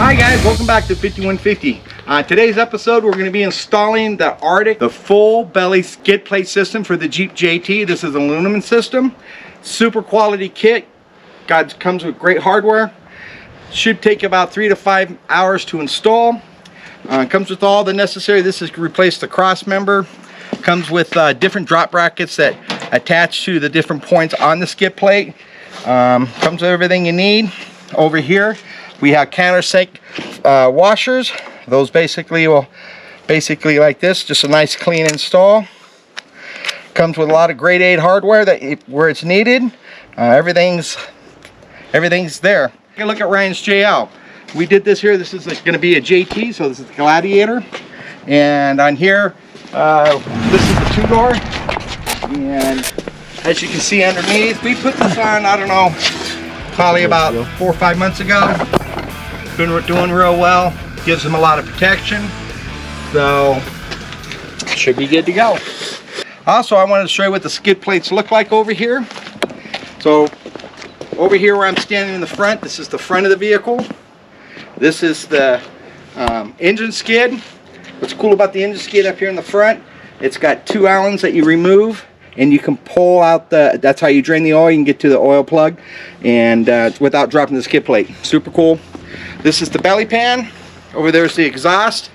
Hi guys, welcome back to 5150. Today's episode we're going to be installing the Artec, the full belly skid plate system for the Jeep JT. This is an aluminum system, super quality kit. Comes with great hardware. Should take about 3 to 5 hours to install. Comes with all the necessary. This is to replace the cross member. Comes with different drop brackets that attach to the different points on the skid plate. Comes with everything you need. Over here we have countersink washers. Those basically like this, just a nice clean install. Comes with a lot of grade 8 hardware where it's needed. Everything's there. Take a look at Ryan's JL. We did this here. This is going to be a JT, so this is the Gladiator. And on here, this is the 2-door. And as you can see underneath, we put this on, I don't know, probably about 4 or 5 months ago. Doing real well. Gives them a lot of protection. So, should be good to go. Also, I wanted to show you what the skid plates look like over here. So, over here where I'm standing in the front, this is the front of the vehicle. This is the engine skid. What's cool about the engine skid up here in the front, it's got 2 Allens that you remove and you can pull out that's how you drain the oil. You can get to the oil plug and without dropping the skid plate. Super cool. This is the belly pan. Over there is the exhaust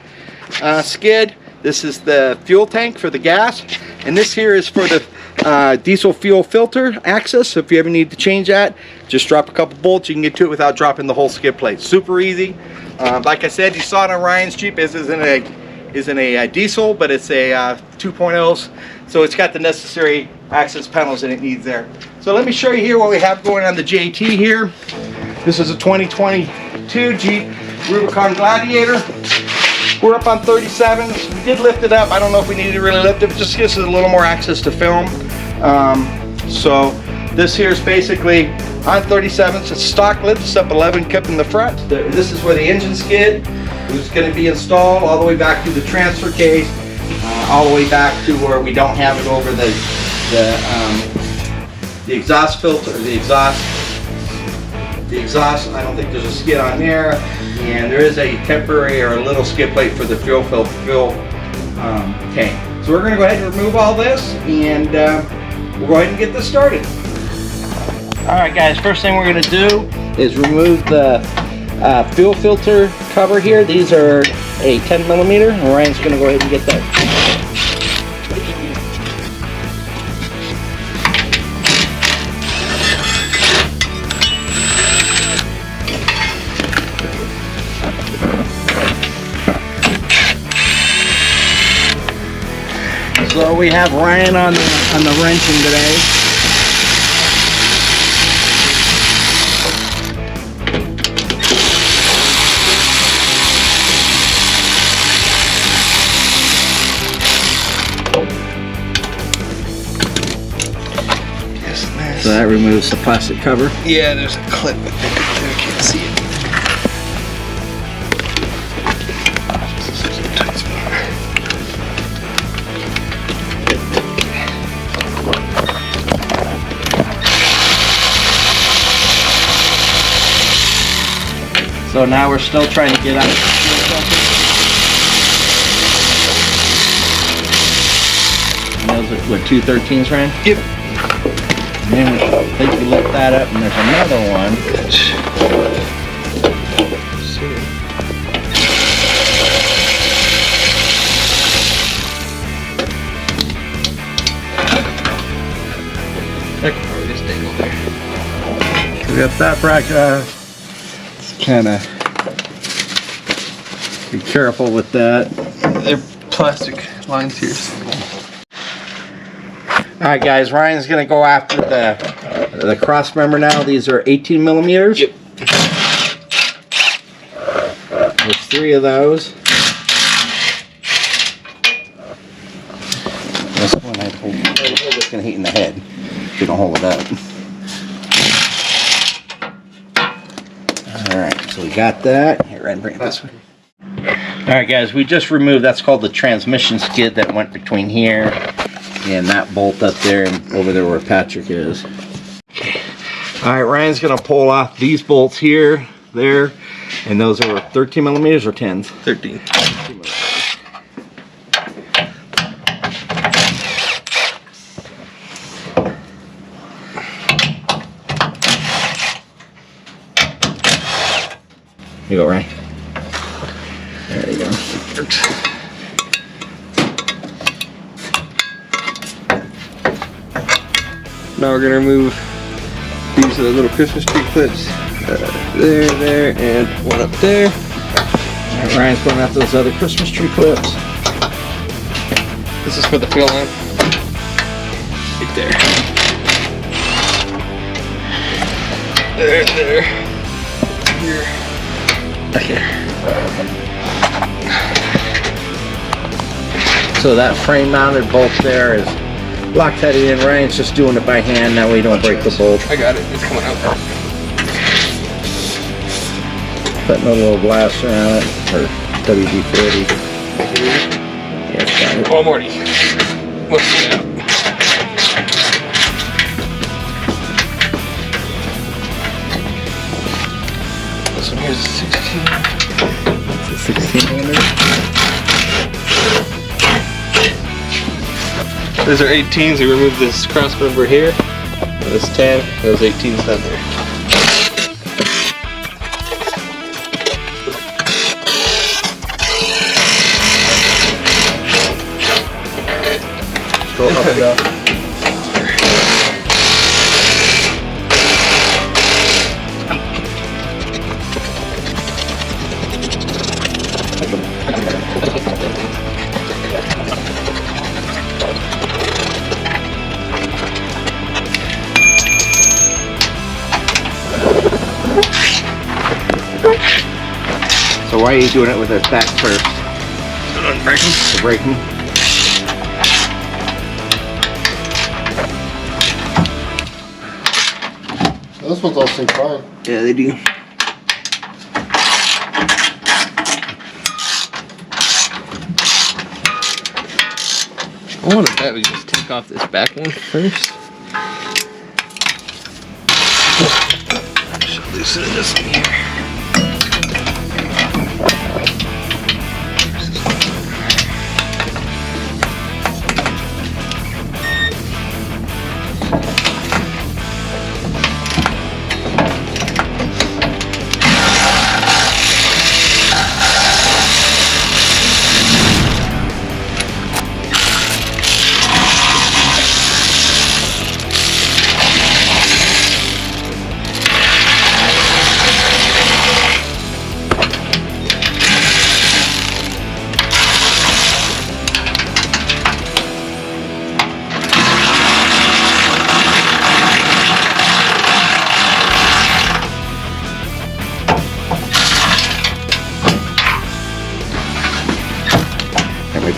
skid. This is the fuel tank for the gas. And this here is for the diesel fuel filter access. So if you ever need to change that, just drop a couple bolts. You can get to it without dropping the whole skid plate. Super easy. Like I said, you saw it on Ryan's Jeep. This isn't a diesel, but it's a 2.0. So it's got the necessary access panels that it needs there. So let me show you here what we have going on the JT here. This is a 2022 Jeep Rubicon Gladiator. We're up on 37s. We did lift it up. I don't know if we needed to really lift it. Just gives us a little more access to film. So this here is basically on 37s. It's stock lift. It's up 11 cup in the front. This is where the engine skid is going to be installed, all the way back to the transfer case, all the way back to where we don't have it over the exhaust filter, the exhaust. I don't think there's a skid on there, and there is a temporary or a little skid plate for the fuel tank. So we're going to go ahead and remove all this, and we'll go ahead and get this started. Alright guys, first thing we're going to do is remove the fuel filter cover here. These are a 10 millimeter, and Ryan's going to go ahead and get that. So we have Ryan on the wrenching today. So that removes the plastic cover. Yeah, there's a clip I think I can't see it. So now we're still trying to get out of the fuel filter. And those are what, 213s, Ryan? Yep. And then I think we lift that up, and there's another one. This thing over there. We got that bracket. Kind of be careful with that. They're plastic lines here. Alright guys, Ryan's going to go after the cross member now. These are 18 millimeters. Yep. There's 3 of those. This one I hold it's going to hit in the head if you don't hold it up. Alright, so we got that. Here, Ryan, bring it this way. Alright guys, we just removed, that's called the transmission skid that went between here and that bolt up there and over there where Patrick is. Alright, Ryan's going to pull off these bolts here, there, And those are 13 millimeters or 10s? 13. You go, right? There you go. Now we're gonna remove these little Christmas tree clips. There, and one up there. Right, Ryan's pulling out those other Christmas tree clips. This is for the fill lamp. Right there. There. Here. Okay. So that frame mounted bolt there is Loctite in. Ryan's just doing it by hand, that way you don't break the bolt. I got it. It's coming out. Putting a little blaster on it, or WD-40. Yes, got it. Oh, Morty. What's it out? This one here's a 16. It's a 1600. Those are 18s. We remove this cross member here. This 10. Those 18s down there. Go up and down. So why are you doing it with it back first? To break them? Those ones all seem fine. Yeah, they do. I wonder if we just take off this back one first. Should loosen this one here.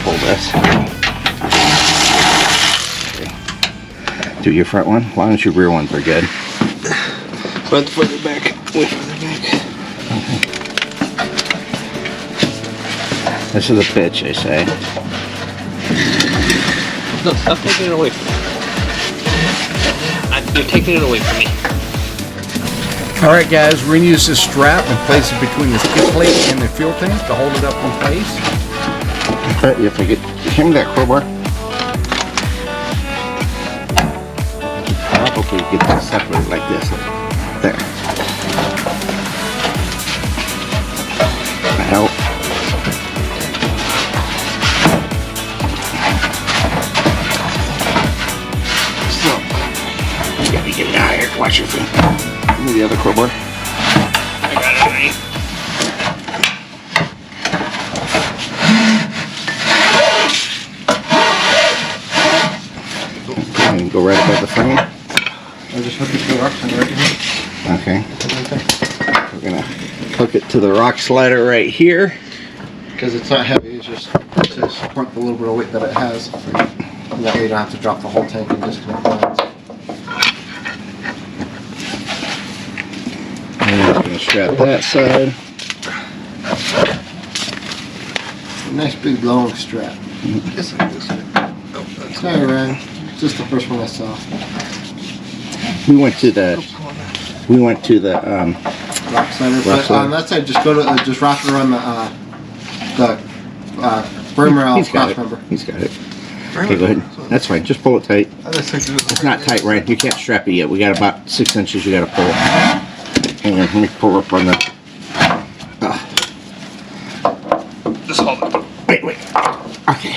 Pull this. Okay. Do your front one. Why don't your rear ones are good? Went further back. Way further back. Okay. This is a bitch, they say. No, stop taking it away from me. You're taking it away from me. Alright guys, we're going to use this strap and place it between the skid plate and the fuel tank to hold it up in place. You have to get him that crowbar. Probably get that separated like this. There. Help. So, you gotta get it out of here. Watch your feet. Give me the other crowbar. I got it underneath. And go right above the frame. I just hooked it to the rock slider right here. Okay. We're gonna hook it to the rock slider right here. Because it's not heavy, it's just to support the little bit of weight that it has. And that way you don't have to drop the whole tank and disconnect lines. And we're gonna strap that side. A nice big long strap. Just like this way. Oh, that's Sorry, Ryan. It's just the first one I saw. We went to the rock slider. Rock But slider. on that side, just go to just wrap it around the frame rail He's got cross it. member. He's got it. Okay, go ahead. That's fine. Just pull it tight. It's not tight, right? You can't strap it yet. We got about 6 inches. You got to pull it. Hang on, let me pull up on the. Just hold it. Wait. Okay.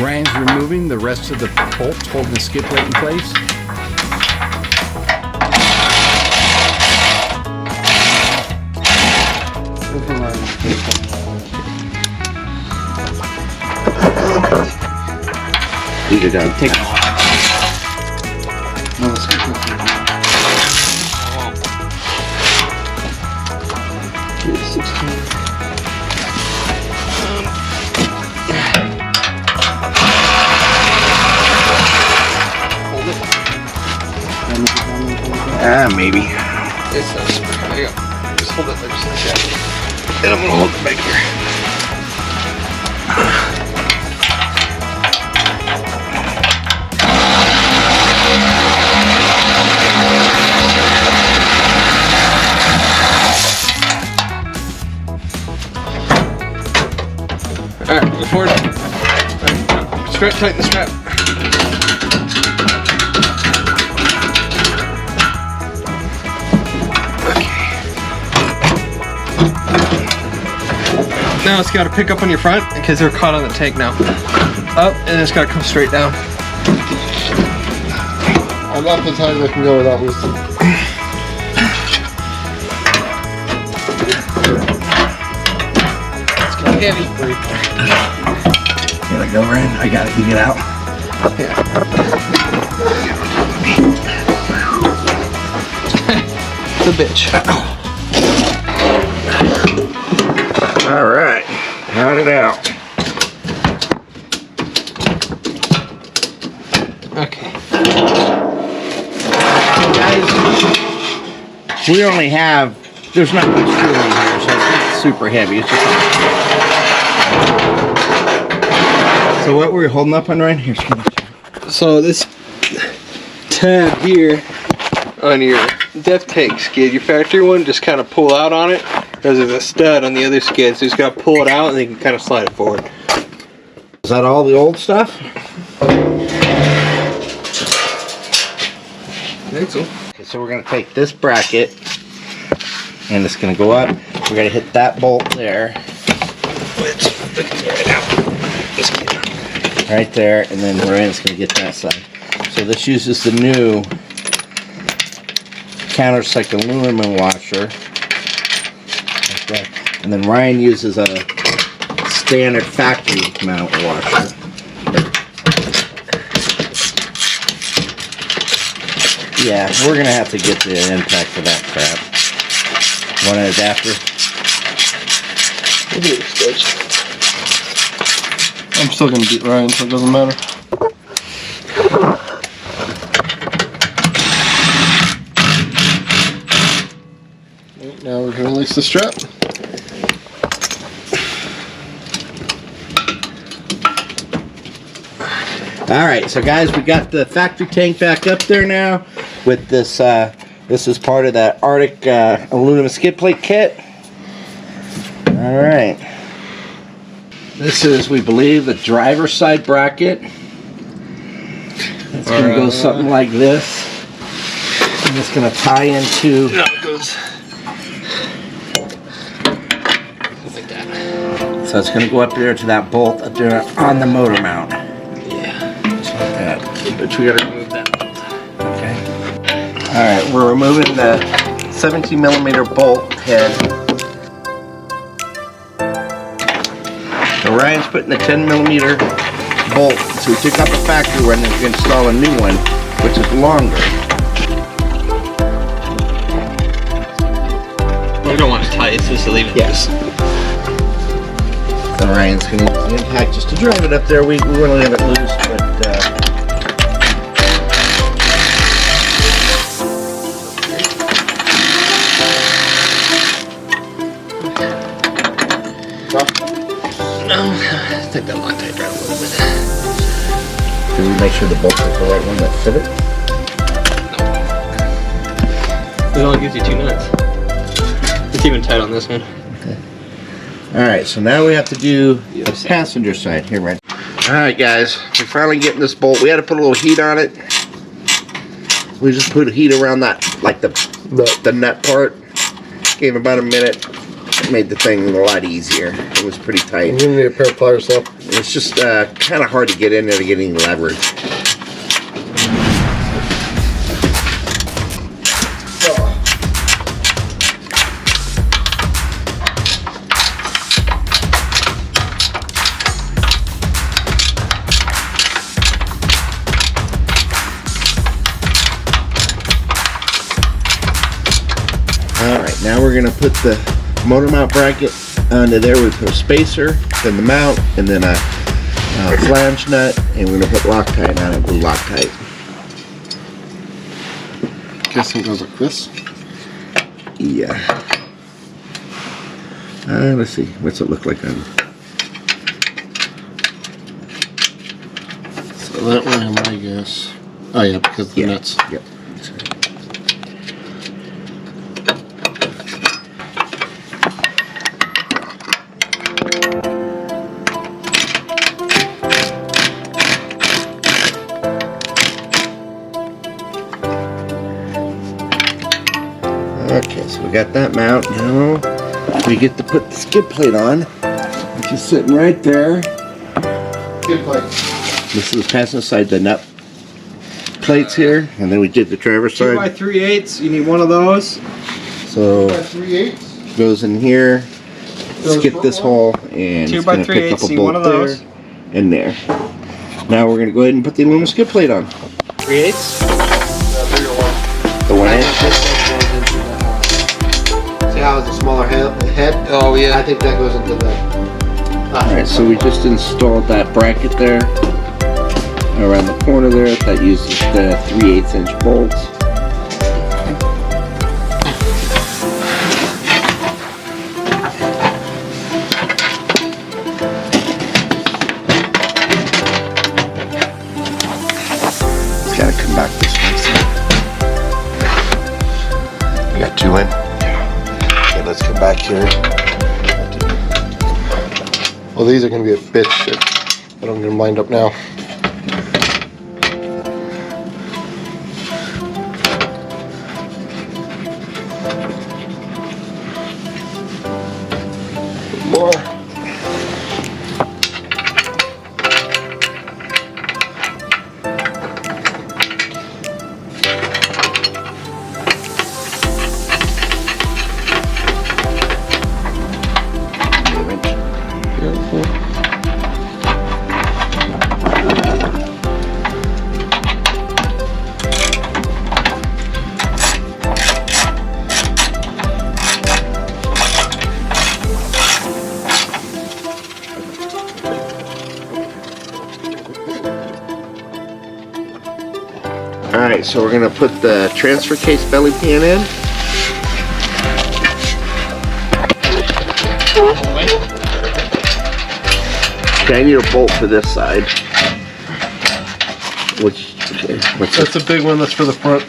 Ryan's removing the rest of the bolts holding the skid plate in place. These are done. Take them off. No, let's get this Maybe. It's not super. There you go. Just hold it there just like that. And I'm gonna hold it back here. Alright, go forward. Right. Strap, tighten the strap. Now it's got to pick up on your front because they're caught on the tank now. Up, and it's got to come straight down. I'm up as high as I can go without loosening. It's getting heavy. Here I go, Ryan. I got it. You get out. It's a bitch. All right. Got it out. Okay. Guys, we only have, there's not much fuel in here, so it's not super heavy. It's just. So what were you holding up on, Ryan? Here, So this tab here on your depth tank skid, your factory one, just kind of pull out on it. Because there's a stud on the other skid, so you just got to pull it out and then you can kind of slide it forward. Is that all the old stuff? I think so. Okay, so we're going to take this bracket and it's going to go up. We're going to hit that bolt there. Which, right now. Right there, and then Ryan's going to get that side. So this uses the new countersink aluminum washer. Like that. And then Ryan uses a standard factory mount washer. Yeah, we're going to have to get the impact for that crap. Want an adapter? I'm still gonna beat Ryan, so it doesn't matter. Right, now we're gonna release the strap. Alright, so guys, we got the factory tank back up there now with this, this is part of that Artec aluminum skid plate kit. Alright. This is, we believe, the driver's side bracket. It's going to go something like this. And it's going to tie into... No, it goes like that. So it's going to go up there to that bolt up there on the motor mount. Yeah. Just like that. But we gotta remove that. Okay. Alright, we're removing the 17mm bolt head. So Ryan's putting the 10mm bolt. So we took out the factory one and we install a new one, which is longer. We don't want it tight, it's just to leave it Yes. So Ryan's going to use the impact just to drive it up there. We want to leave it loose, but No, I think that Loctite right a little bit. Did we make sure the bolts are the right one that fit it? It only gives you 2 nuts. It's even tight on this one. Okay. Alright, so now we have to do the passenger side here, right? Alright guys, we're finally getting this bolt. We had to put a little heat on it. We just put heat around that, like the nut part. Gave about a minute. It made the thing a lot easier. It was pretty tight. You need a pair of pliers though. It's just kind of hard to get in there to get any leverage. Alright, now we're going to put the motor mount bracket under there. We put a spacer, then the mount, and then a flange nut, and we're going to put Loctite on it, blue Loctite. Guessing it goes like this. Yeah. Let's see, what's it look like on? So that way, my guess. Oh yeah, because the nuts. Yep. Okay, so we got that mount. Now we get to put the skid plate on, which is sitting right there. Skid plate. This is passing aside the nut plates here, and then we did the driver's 2 by side. 3/8. You need one of those. So 3/8. goes in here, skip this hole, and 2 it's by going to pick up 3/8. a Need one bolt of those. there and there. Now we're going to go ahead and put the aluminum skid plate on. 3/8. The 1-inch. See how it's a smaller head? Oh I yeah. think that goes into the. Alright, so we just installed that bracket there around the corner there. That uses the 3/8 inch bolts. It's gotta come back this way. You got 2 in? Okay, let's come back here. Well, these are going to be a bitch shit, but I'm going to wind up now. More. Alright, so we're going to put the transfer case belly pan in. Okay, I need a bolt for this side. Which, okay, what's That's a big one, that's for the front.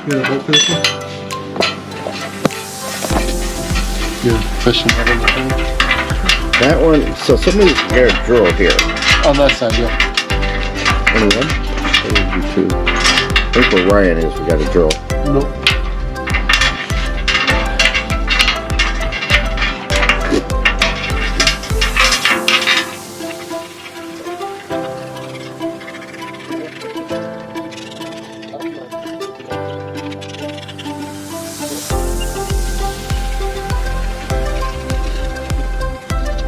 You got a bolt for this one? Yeah, fishing that in the thing. that one? So somebody's got a drill here. On that side, yeah. Only one? Maybe 2. I think where Ryan is, we got a drill. Nope.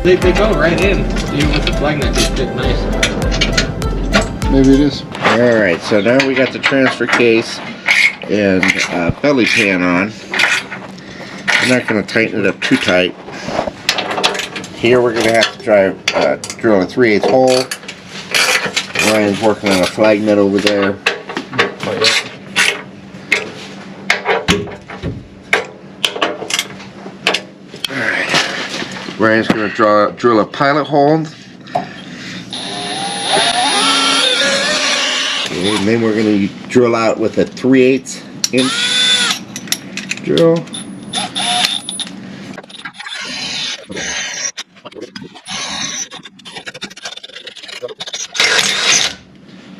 They go right in. Even with the flag nut, they fit nice. Maybe it is. Alright, so now we got the transfer case and belly pan on. I'm not going to tighten it up too tight. Here we're going to have to try drill a 3/8 hole. Ryan's working on a flag nut over there. Alright, Ryan's going to drill a pilot hole. And then we're going to drill out with a 3/8 inch drill.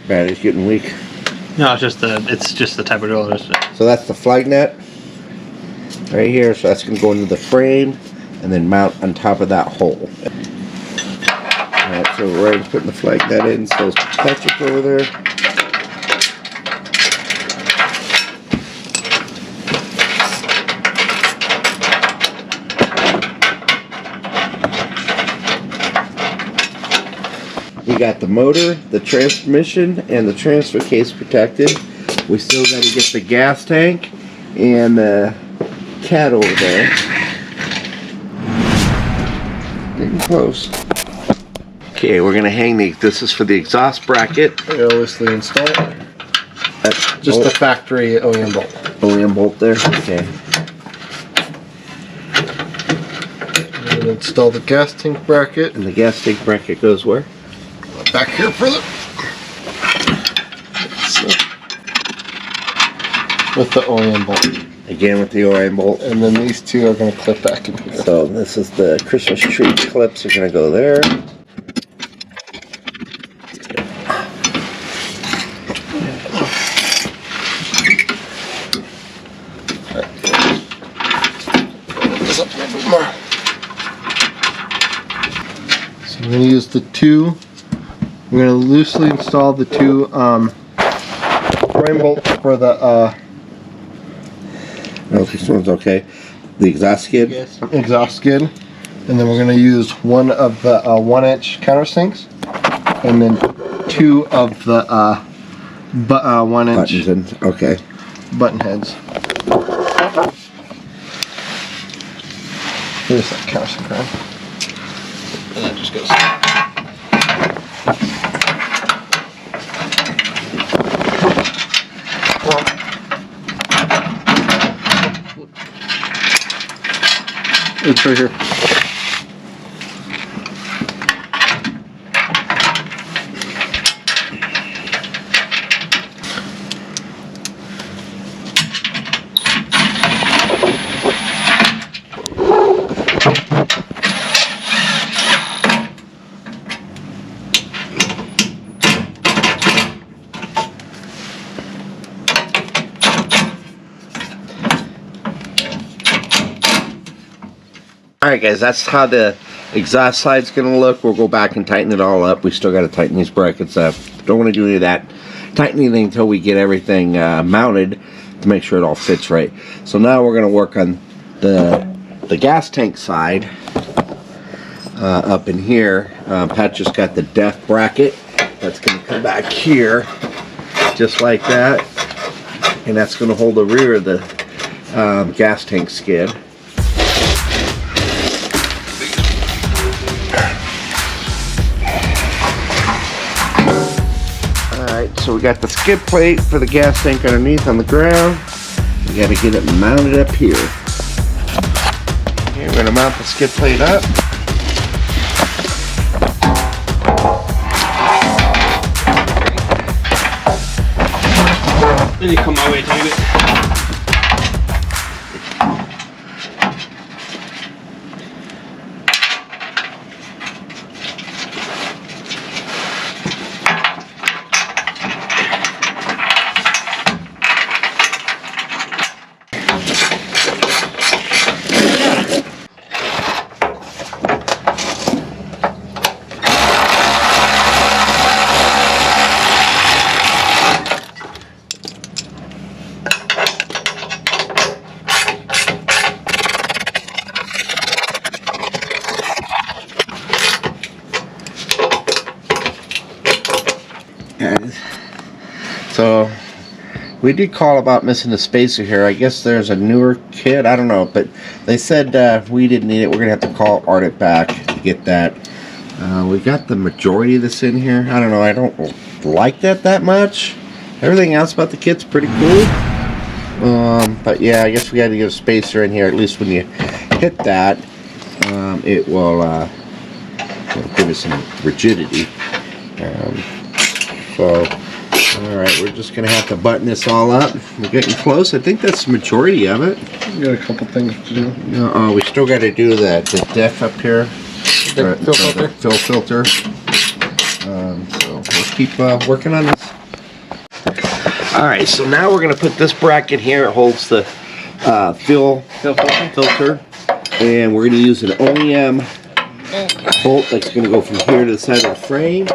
Battery's getting weak. No, it's just the type of drill. So that's the flag net right here. So that's going to go into the frame and then mount on top of that hole. Alright, so Ryan's putting the flag net in. So it's Patrick over there. We got the motor, the transmission, and the transfer case protected. We still got to get the gas tank and the cat over there. Getting close. Okay, we're gonna hang this is for the exhaust bracket. Carelessly install it. Just the factory OEM bolt. OEM bolt there. Okay. And install the gas tank bracket. And the gas tank bracket goes where? Back here further. With the OEM bolt. Again with the OEM bolt. And then these two are going to clip back in here. So this is the Christmas tree clips are going to go there. So we're going to use the two. We're going to loosely install the two frame bolts for the Oh, this one's okay. The exhaust skid. exhaust skid. And then we're going to use one of the 1-inch countersinks. And then two of the 1-inch Buttons in. Okay. button heads. Here's that countersink around. And that just goes. It's right here. Alright guys, that's how the exhaust side's going to look. We'll go back and tighten it all up. We still got to tighten these brackets up. Don't want to do any of that tightening until we get everything mounted to make sure it all fits right. So now we're going to work on the gas tank side up in here. Pat just got the def bracket. That's going to come back here just like that. And that's going to hold the rear of the gas tank skid. So we got the skid plate for the gas tank underneath on the ground. We got to get it mounted up here. Okay, we're going to mount the skid plate up. Then you come my way, David. So we did call about missing the spacer here. I guess there's a newer kit. I don't know, but they said we didn't need it. We're gonna have to call Artec back to get that. We got the majority of this in here. I don't know. I don't like that much. Everything else about the kit's pretty cool. But yeah, I guess we got to get a spacer in here. At least when you hit that, it will give it some rigidity. So. Alright, we're just going to have to button this all up. We're getting close. I think that's the majority of it. We got a couple things to do. We still got to do the def up here. The fill filter. The fill filter. So we'll keep working on this. Alright, so now we're going to put this bracket here. It holds the fill filter. And we're going to use an OEM bolt that's going to go from here to the side of the frame.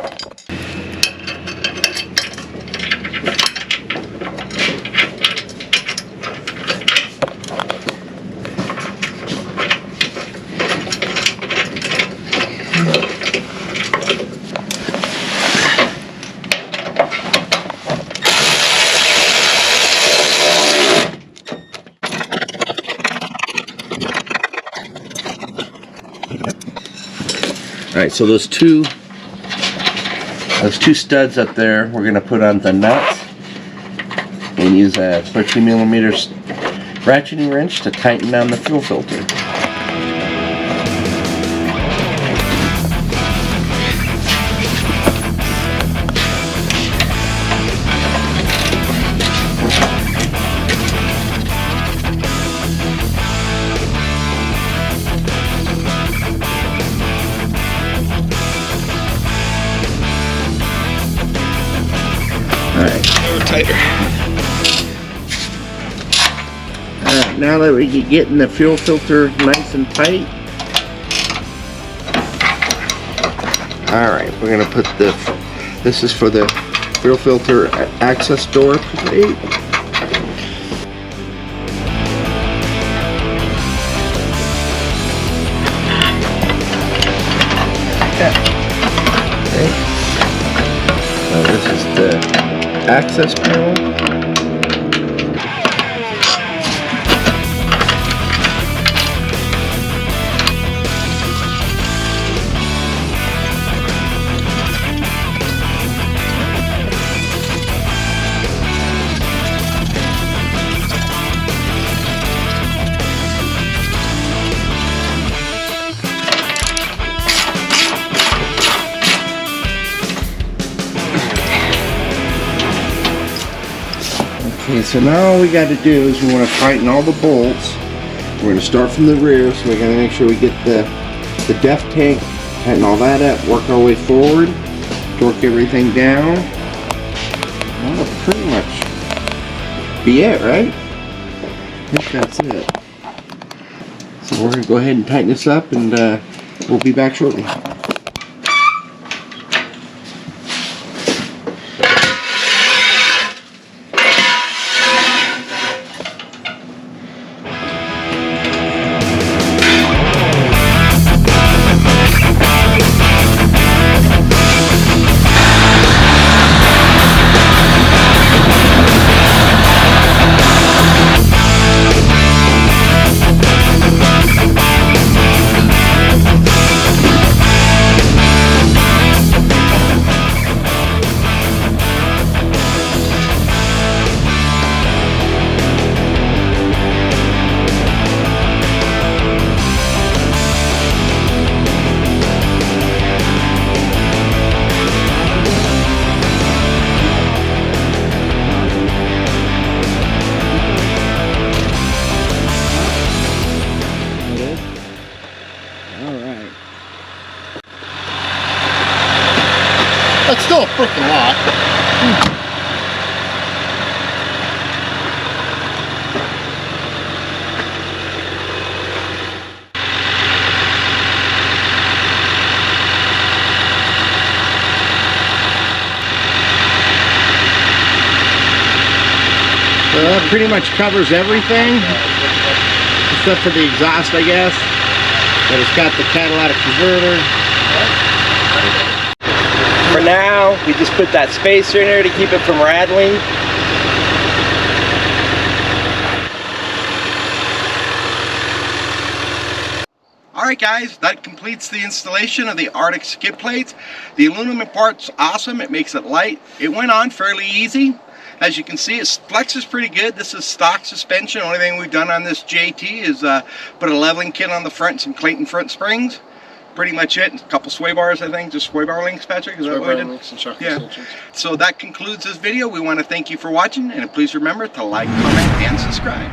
Alright, so those two studs up there, we're going to put on the nuts and use a 13mm ratcheting wrench to tighten down the fuel filter. Tighter. Alright, now that we get getting the fuel filter nice and tight. Alright, we're going to put this is for the fuel filter access door plate. Okay. So this is the access panel. Okay, so now all we got to do is we want to tighten all the bolts. We're going to start from the rear, so we got to make sure we get the def tank, tighten all that up, work our way forward, torque everything down. That'll pretty much be it, right? I think that's it. So we're going to go ahead and tighten this up, and we'll be back shortly. That's still a freaking lot. So that pretty much covers everything, except for the exhaust, I guess. But it's got the catalytic converter. For now, we just put that spacer in there to keep it from rattling. Alright guys, that completes the installation of the Artec skid plates. The aluminum part's awesome, it makes it light. It went on fairly easy. As you can see, it flexes pretty good. This is stock suspension. Only thing we've done on this JT is put a leveling kit on the front and some Clayton front springs. Pretty much it. A couple sway bars, I think. Just sway bar links, Patrick? Is that what we did? Yeah. So that concludes this video. We want to thank you for watching, and please remember to like, comment, and subscribe.